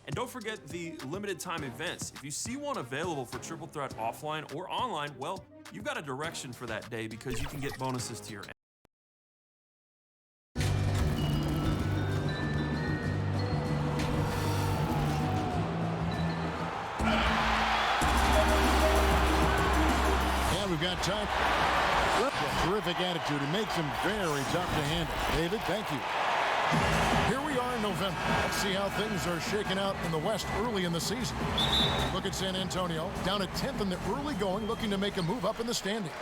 And don't forget the limited time events. If you see one available for Triple Threat offline or online, well, you've got a direction for that day because you can get bonuses to your end. And we've got time. Terrific attitude. It makes him very tough to handle. David, thank you. Here we are in November. Let's see how things are shaking out in the West early in the season. Look at San Antonio, down at 10th in the early going, looking to make a move up in the standings.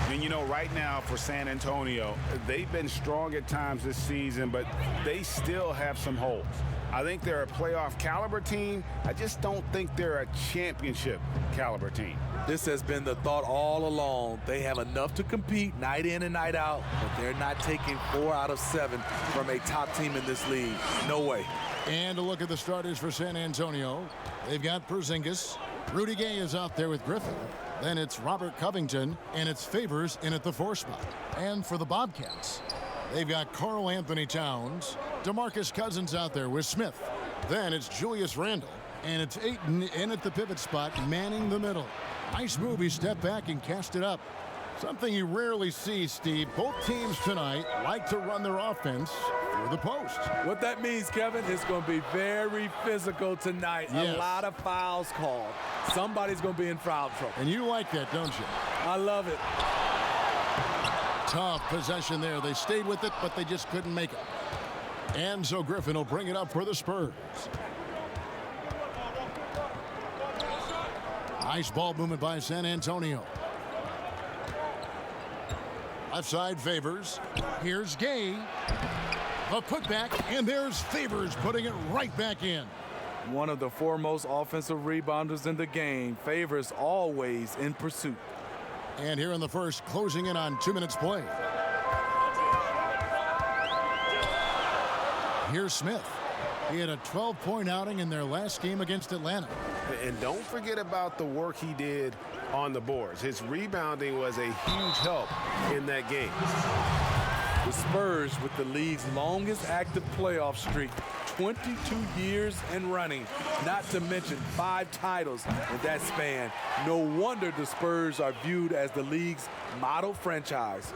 And you know, right now for San Antonio, they've been strong at times this season, but they still have some holes. I think they're a playoff caliber team. I just don't think they're a championship caliber team. This has been the thought all along. They have enough to compete night in and night out, but they're not taking 4 out of 7 from a top team in this league. No way. And a look at the starters for San Antonio. They've got Porzingis. Rudy Gay is out there with Griffin. Then it's Robert Covington, and it's Favors in at the 4 spot. And for the Bobcats, they've got Karl Anthony Towns, DeMarcus Cousins out there with Smith. Then it's Julius Randle, and it's Ayton in at the pivot spot, manning the middle. Nice move. He stepped back and cast it up. Something you rarely see, Steve. Both teams tonight like to run their offense through the post. What that means, Kevin, is going to be very physical tonight. Yes. A lot of fouls called. Somebody's going to be in foul trouble. And you like that, don't you? I love it. Tough possession there. They stayed with it, but they just couldn't make it. And so Griffin will bring it up for the Spurs. Nice ball movement by San Antonio. Left side Favors. Here's Gay. A putback, and there's Favors putting it right back in. One of the foremost offensive rebounders in the game. Favors always in pursuit. And here in the first, closing in on 2 minutes play. Here's Smith. He had a 12-point outing in their last game against Atlanta. And don't forget about the work he did on the boards. His rebounding was a huge help in that game. The Spurs with the league's longest active playoff streak, 22 years and running, not to mention 5 titles in that span. No wonder the Spurs are viewed as the league's model franchise.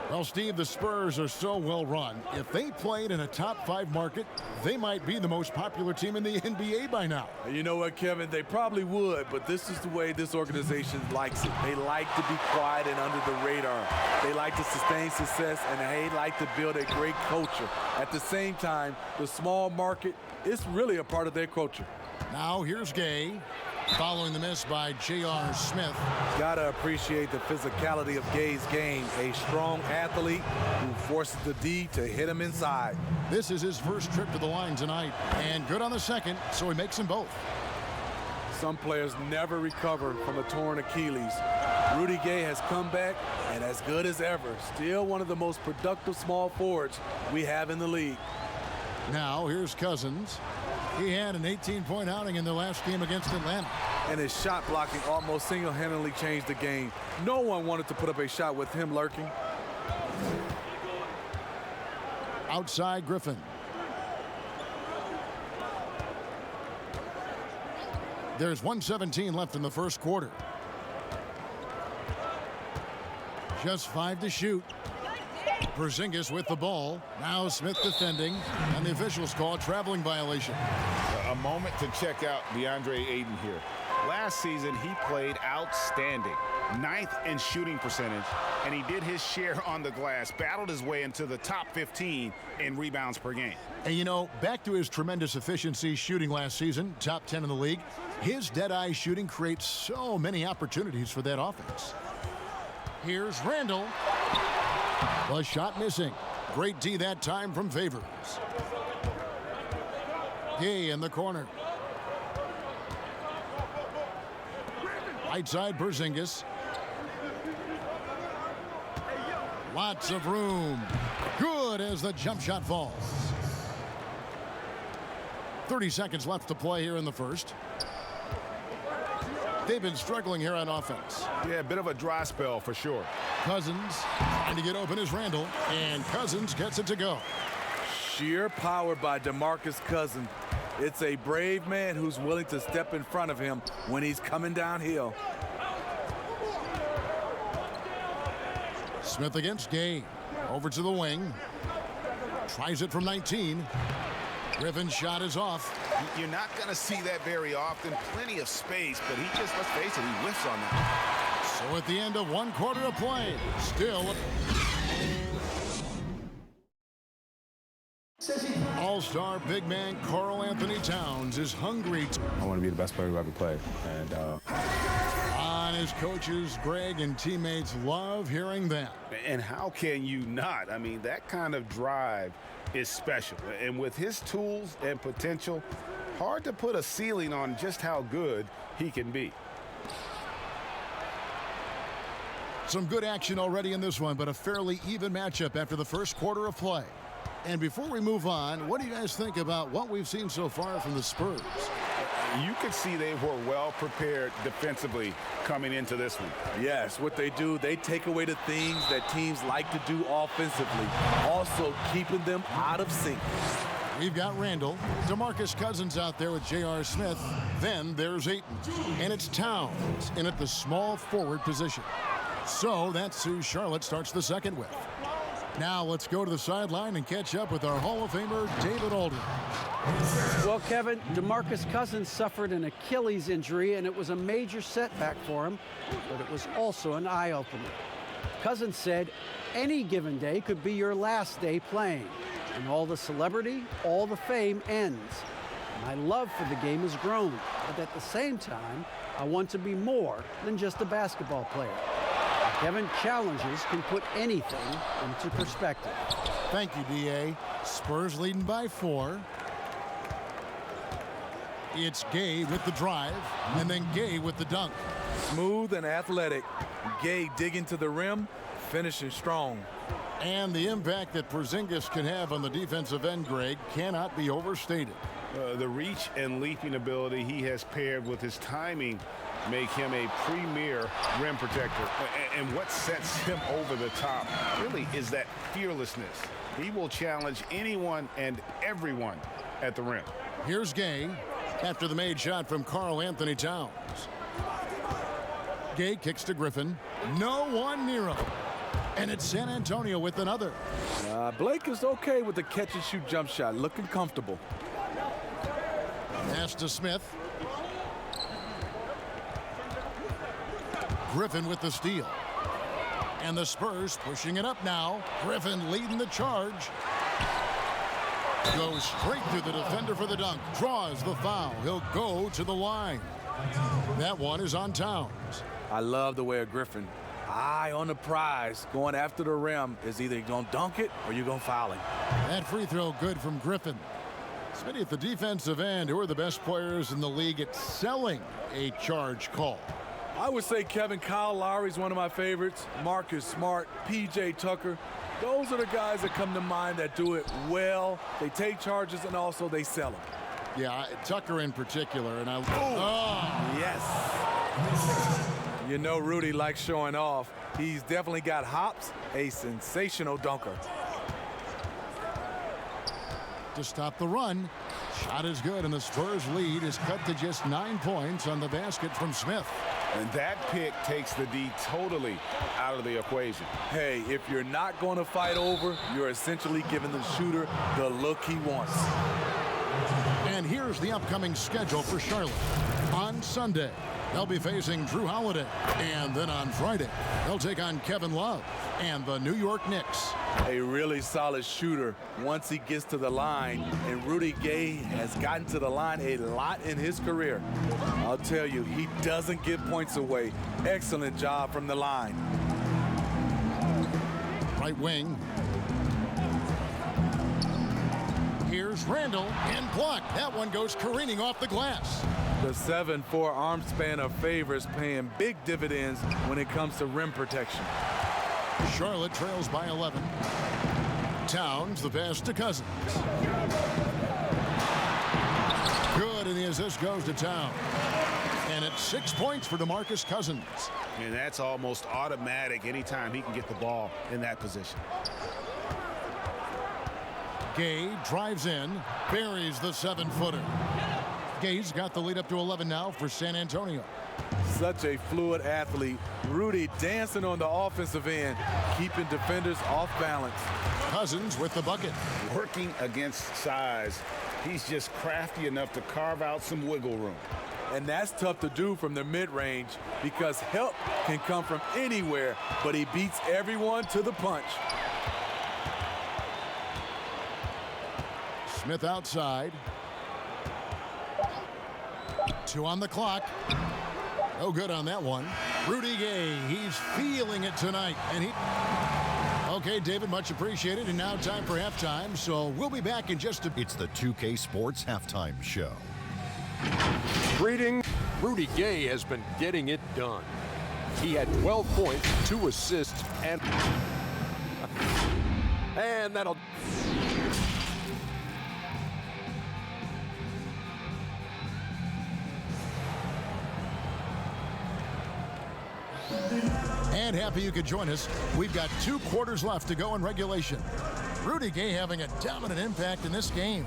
Well, Steve, the Spurs are so well run. If they played in a top 5 market, they might be the most popular team in the NBA by now. You know what, Kevin? They probably would, but this is the way this organization likes it. They like to be quiet and under the radar. They like to sustain success, and they like to build a great culture. At the same time, the small market is really a part of their culture. Now here's Gay. Following the miss by J.R. Smith. Gotta appreciate the physicality of Gay's game. A strong athlete who forces the D to hit him inside. This is his first trip to the line tonight. And good on the second, so he makes them both. Some players never recover from a torn Achilles. Rudy Gay has come back and as good as ever. Still one of the most productive small forwards we have in the league. Now here's Cousins. He had an 18-point outing in the last game against Atlanta. And his shot blocking almost single-handedly changed the game. No one wanted to put up a shot with him lurking. Outside Griffin. There's 1:17 left in the first quarter. Just 5 to shoot. Porzingis with the ball. Now Smith defending, and the officials call a traveling violation. A moment to check out DeAndre Ayton here. Last season, he played outstanding. 9th in shooting percentage, and he did his share on the glass, battled his way into the top 15 in rebounds per game. And you know, back to his tremendous efficiency shooting last season, top 10 in the league, his dead-eye shooting creates so many opportunities for that offense. Here's Randle. The shot missing. Great D that time from Favors. Gay in the corner. Right side Porzingis. Lots of room. Good as the jump shot falls. 30 seconds left to play here in the first. They've been struggling here on offense. Yeah, a bit of a dry spell for sure. Cousins trying to get open as Randle, and Cousins gets it to go. Sheer power by DeMarcus Cousins. It's a brave man who's willing to step in front of him when he's coming downhill. Smith against Gay. Over to the wing. Tries it from 19. Griffin's shot is off. You're not going to see that very often. Plenty of space, but he just, let's face it, he whiffs on that. So at the end of 1 quarter of play, still All-star big man Karl Anthony Towns is hungry. I want to be the best player who ever played. And On his coaches, Greg, and teammates love hearing that. And how can you not? I mean, that kind of drive is special. And with his tools and potential, hard to put a ceiling on just how good he can be. Some good action already in this one, but a fairly even matchup after the first quarter of play. And before we move on, what do you guys think about what we've seen so far from the Spurs? You could see they were well prepared defensively coming into this one. Yes, what they do, they take away the things that teams like to do offensively, also keeping them out of sync. We've got Randall, DeMarcus Cousins out there with J.R. Smith. Then there's Ayton, and it's Towns in at the small forward position. So that's who Charlotte starts the second with. Now let's go to the sideline and catch up with our Hall of Famer, David Aldridge. Well, Kevin, DeMarcus Cousins suffered an Achilles injury, and it was a major setback for him, but it was also an eye-opener. Cousins said, any given day could be your last day playing, and all the celebrity, all the fame ends. My love for the game has grown, but at the same time, I want to be more than just a basketball player. Kevin, challenges can put anything into perspective. Thank you, D.A. Spurs leading by 4. It's Gay with the drive, and then Gay with the dunk. Smooth and athletic. Gay digging to the rim, finishing strong. And the impact that Porzingis can have on the defensive end, Greg, cannot be overstated. The reach and leaping ability he has paired with his timing make him a premier rim protector. And what sets him over the top really is that fearlessness. He will challenge anyone and everyone at the rim. Here's Gay after the made shot from Karl Anthony Towns. Gay kicks to Griffin. No one near him. And it's San Antonio with another. Blake is okay with the catch-and-shoot jump shot, looking comfortable. Pass to Smith. Griffin with the steal. And the Spurs pushing it up now. Griffin leading the charge. Goes straight through the defender for the dunk. Draws the foul. He'll go to the line. That one is on Towns. I love the way of Griffin. Eye on the prize. Going after the rim is either you're going to dunk it or you're going to foul him. That free throw good from Griffin. Smitty, at the defensive end, who are the best players in the league at selling a charge call? I would say Kevin, Kyle Lowry's one of my favorites. Marcus Smart, P.J. Tucker. Those are the guys that come to mind that do it well. They take charges and also they sell them. Yeah, Tucker in particular. And Yes. You know Rudy likes showing off. He's definitely got hops, a sensational dunker. To stop the run. Shot is good, and the Spurs lead is cut to just 9 points on the basket from Smith. And that pick takes the D totally out of the equation. Hey, if you're not going to fight over, you're essentially giving the shooter the look he wants. And here's the upcoming schedule for Charlotte. On Sunday, they'll be facing Drew Holiday. And then on Friday, they'll take on Kevin Love and the New York Knicks. A really solid shooter once he gets to the line, and Rudy Gay has gotten to the line a lot in his career. I'll tell you, he doesn't give points away. Excellent job from the line. Right wing. Here's Randall and blocked. That one goes careening off the glass. The 7'4" arm span of Favors paying big dividends when it comes to rim protection. Charlotte trails by 11. Towns, the pass to Cousins. Good, and the assist goes to Towns. And it's 6 points for DeMarcus Cousins. And that's almost automatic anytime he can get the ball in that position. Gay drives in, buries the 7-footer. Gay's got the lead up to 11 now for San Antonio. Such a fluid athlete. Rudy dancing on the offensive end, keeping defenders off balance. Cousins with the bucket. Working against size, he's just crafty enough to carve out some wiggle room. And that's tough to do from the mid-range because help can come from anywhere, but he beats everyone to the punch. Smith outside. 2 on the clock. No good on that one. Rudy Gay, he's feeling it tonight. And Okay, David, much appreciated. And now time for halftime. So we'll be back in just a... It's the 2K Sports Halftime Show. Greetings. Rudy Gay has been getting it done. He had 12 points, 2 assists, and that'll... And happy you could join us. We've got 2 quarters left to go in regulation. Rudy Gay having a dominant impact in this game.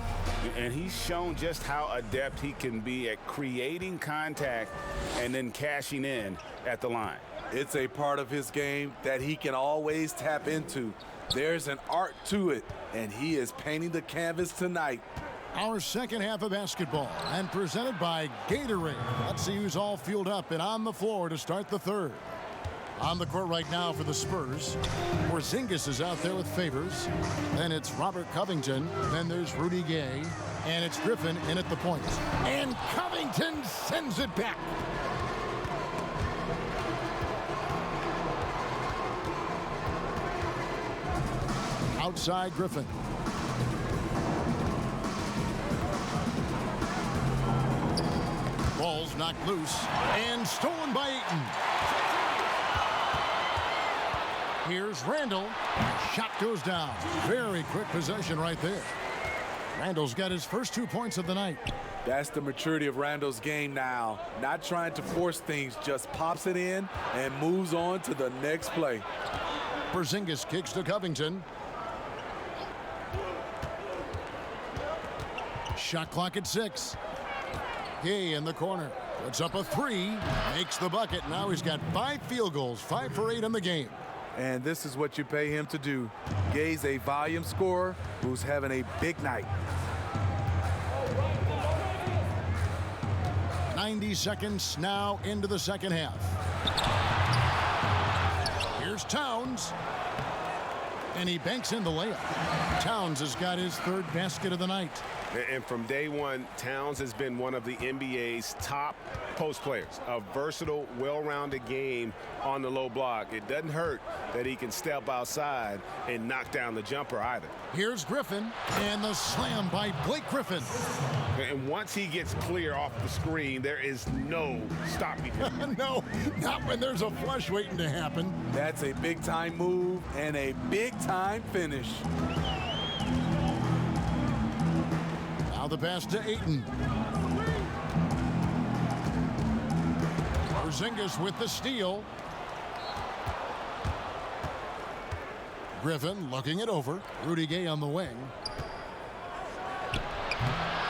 And he's shown just how adept he can be at creating contact and then cashing in at the line. It's a part of his game that he can always tap into. There's an art to it, and he is painting the canvas tonight. Our second half of basketball, and presented by Gatorade. Let's see who's all fueled up and on the floor to start the third. On the court right now for the Spurs, Porzingis is out there with Favors. Then it's Robert Covington. Then there's Rudy Gay. And it's Griffin in at the point. And Covington sends it back. Outside Griffin. Ball's knocked loose and stolen by Ayton. Here's Randall. Shot goes down. Very quick possession right there. Randall's got his first 2 points of the night. That's the maturity of Randall's game now. Not trying to force things, just pops it in and moves on to the next play. Porzingis kicks to Covington. Shot clock at 6. Gay in the corner. Puts up a 3. Makes the bucket. Now he's got 5 field goals. 5 for 8 in the game. And this is what you pay him to do. Gay's a volume scorer who's having a big night. 90 seconds now into the second half. Here's Towns. And he banks in the layup. Towns has got his 3rd basket of the night. And from day one, Towns has been one of the NBA's top post players. A versatile, well-rounded game on the low block. It doesn't hurt that he can step outside and knock down the jumper either. Here's Griffin, and the slam by Blake Griffin. And once he gets clear off the screen, there is no stopping him. No, not when there's a flush waiting to happen. That's a big-time move and a big-time finish. Now the pass to Ayton. Porzingis with the steal. Griffin looking it over. Rudy Gay on the wing.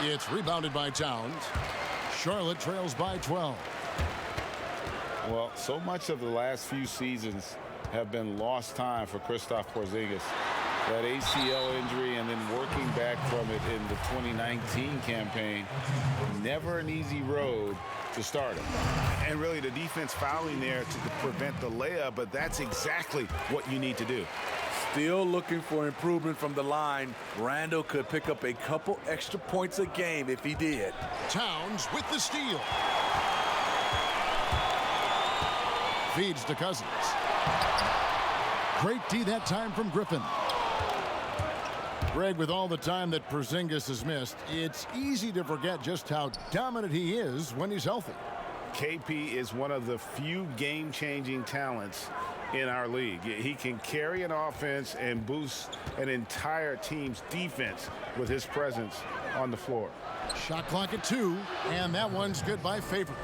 It's rebounded by Towns. Charlotte trails by 12. Well, so much of the last few seasons have been lost time for Kristaps Porzingis. That ACL injury and then working back from it in the 2019 campaign. Never an easy road to start him. And really, the defense fouling there to prevent the layup, but that's exactly what you need to do. Still looking for improvement from the line. Randall could pick up a couple extra points a game if he did. Towns with the steal. Feeds to Cousins. Great D that time from Griffin. Greg, with all the time that Porzingis has missed, it's easy to forget just how dominant he is when he's healthy. KP is one of the few game-changing talents in our league. He can carry an offense and boost an entire team's defense with his presence on the floor. Shot clock at 2, and that one's good by Favors.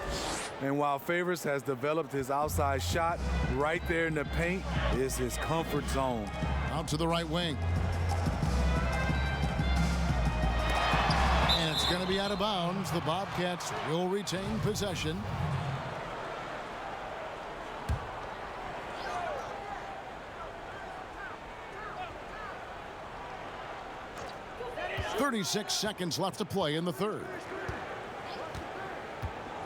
And while Favors has developed his outside shot, right there in the paint is his comfort zone. Out to the right wing. be out of bounds. The Bobcats will retain possession. "36 seconds left to play in the third.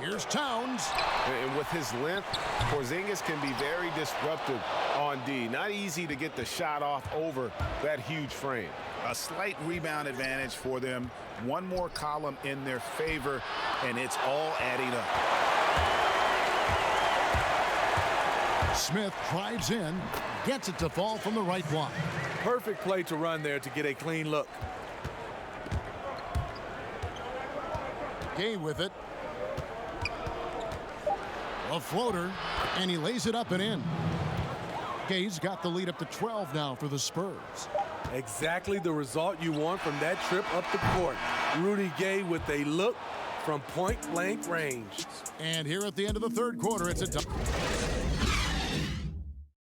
Here's Towns. And with his length, Porzingis can be very disruptive on D. Not easy to get the shot off over that huge frame. A slight rebound advantage for them. One more column in their favor, and it's all adding up. Smith drives in, gets it to fall from the right block. Perfect play to run there to get a clean look. Gay with it. A floater, and he lays it up and in. Gay's got the lead up to 12 now for the Spurs. Exactly the result you want from that trip up the court. Rudy Gay with a look from point-blank range. And here at the end of the third quarter, it's a...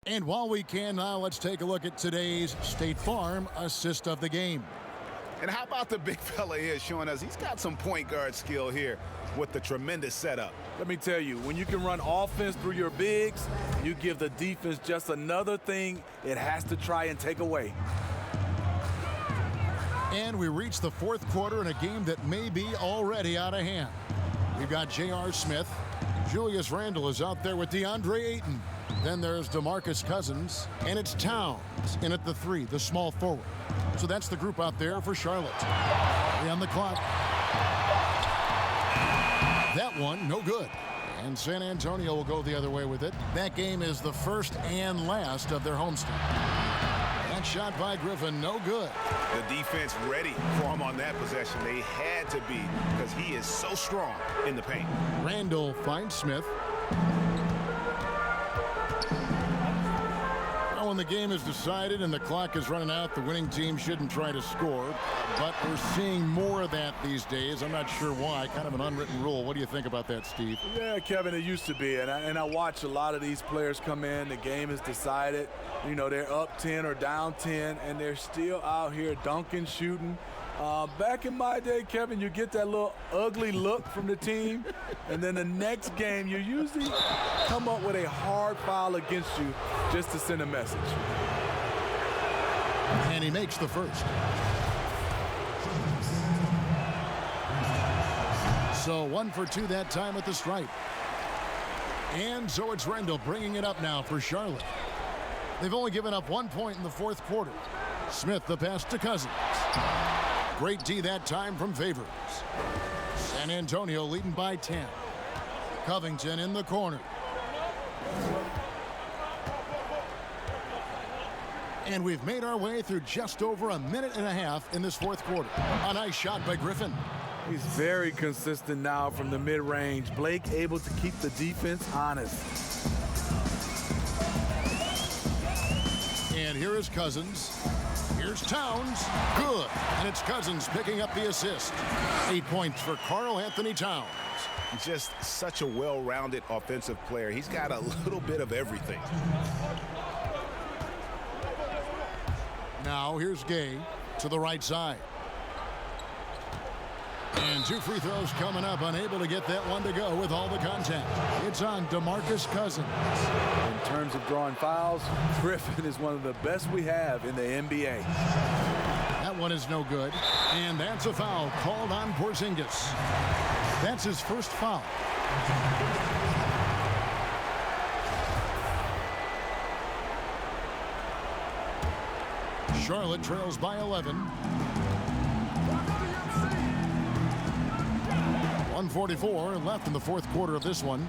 And while we can now, let's take a look at today's State Farm assist of the game. And how about the big fella here showing us he's got some point guard skill here with the tremendous setup. Let me tell you, when you can run offense through your bigs, you give the defense just another thing it has to try and take away. And we reach the fourth quarter in a game that may be already out of hand. We've got J.R. Smith. Julius Randle is out there with DeAndre Ayton. Then there's DeMarcus Cousins, and it's Towns in at the three, the small forward. So that's the group out there for Charlotte. 3 on the clock. That one, no good. And San Antonio will go the other way with it. That game is the first and last of their homestand. That shot by Griffin, no good. The defense ready for him on that possession. They had to be because he is so strong in the paint. Randle finds Smith. When the game is decided and the clock is running out, the winning team shouldn't try to score. But we're seeing more of that these days. I'm not sure why. Kind of an unwritten rule. What do you think about that, Steve? Yeah, Kevin, it used to be. And I watch a lot of these players come in. The game is decided. You know, they're up 10 or down 10, and they're still out here dunking, shooting. Back in my day, Kevin, you get that little ugly look from the team, and then the next game you usually come up with a hard foul against you just to send a message. And he makes the first. So 1 for 2 that time at the stripe. And so it's Randle bringing it up now for Charlotte. They've only given up 1 point in the fourth quarter. Smith the pass to Cousins. Great D that time from Favors. San Antonio leading by 10. Covington in the corner. And we've made our way through just over a minute and a half in this fourth quarter. A nice shot by Griffin. He's very consistent now from the mid-range. Blake able to keep the defense honest. And here is Cousins. Here's Towns. Good. And it's Cousins picking up the assist. 8 points for Karl Anthony Towns. Just such a well-rounded offensive player. He's got a little bit of everything. Now here's Gay to the right side. And 2 free throws coming up. Unable to get that one to go with all the contact. It's on DeMarcus Cousins. In terms of drawing fouls, Griffin is one of the best we have in the NBA. That one is no good. And that's a foul called on Porzingis. That's his first foul. Charlotte trails by 11. 1:44 left in the fourth quarter of this one.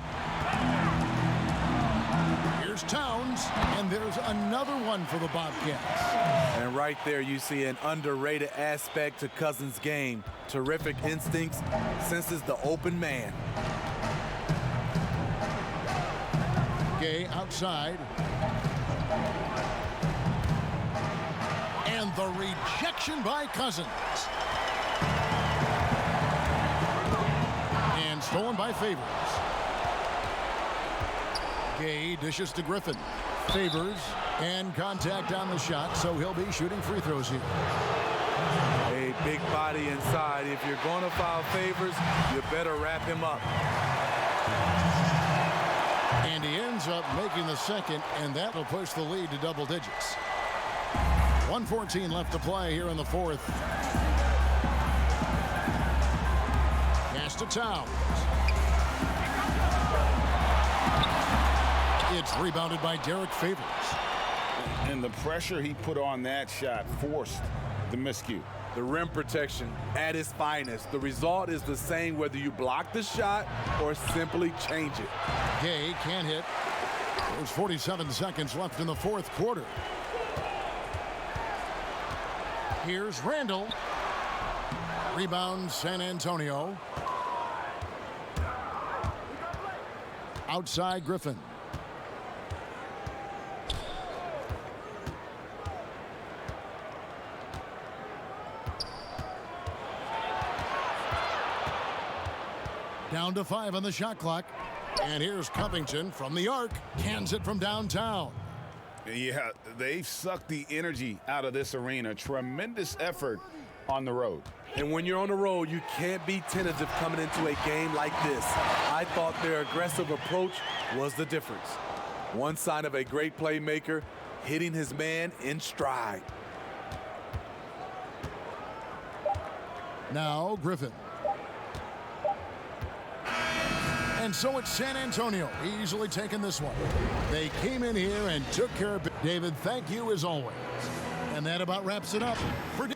Here's Towns, and there's another one for the Bobcats. And right there you see an underrated aspect to Cousins' game. Terrific instincts, senses the open man. Gay outside. And the rejection by Cousins. And stolen by Favors. Gay dishes to Griffin. Favors and contact on the shot, so he'll be shooting free throws here. A Big body inside. If you're going to foul favors, you better wrap him up. And he ends up making the second, and that will push the lead to double digits. 1:14 left to play here in the fourth. Pass to Towns. It's rebounded by Derek Favors. And the pressure he put on that shot forced the miscue. The rim protection at its finest. The result is the same whether you block the shot or simply change it. Gay can't hit. There's 47 seconds left in the fourth quarter. Here's Randall. Rebound San Antonio. Outside Griffin. Down to 5 on the shot clock. And here's Covington from the arc. Cans it from downtown. Yeah, they've sucked the energy out of this arena. Tremendous effort on the road. And when you're on the road, you can't be tentative coming into a game like this. I thought their aggressive approach was the difference. One sign of a great playmaker, hitting his man in stride. Now Griffin. And so it's San Antonio easily taking this one. They came in here and took care of it. David, thank you as always. And that about wraps it up for